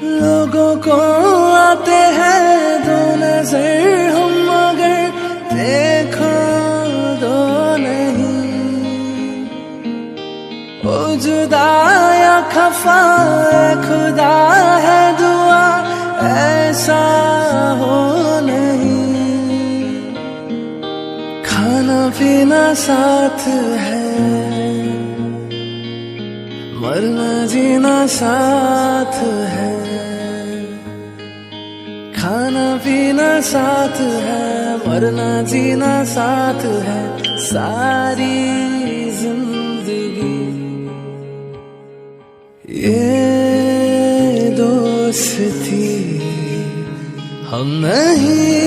लोगों को आते हैं दो नजर, हम मगर देखो दो नहीं। ओ जुदा या खफा खुदा है दुआ ऐसा हो नहीं। खाना पीना साथ है, मरना जीना साथ है। खाना पीना साथ है, मरना जीना साथ है। सारी जिंदगी ये दोस्ती हम नहीं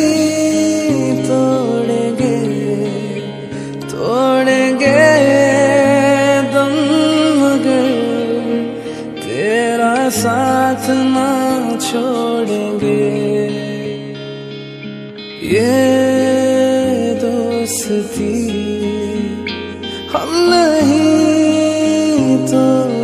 तोड़ेंगे, तोड़ेंगे दम मगर तेरा साथ ना छोड़ेंगे। ये दोस्ती हम नहीं तोड़ेंगे।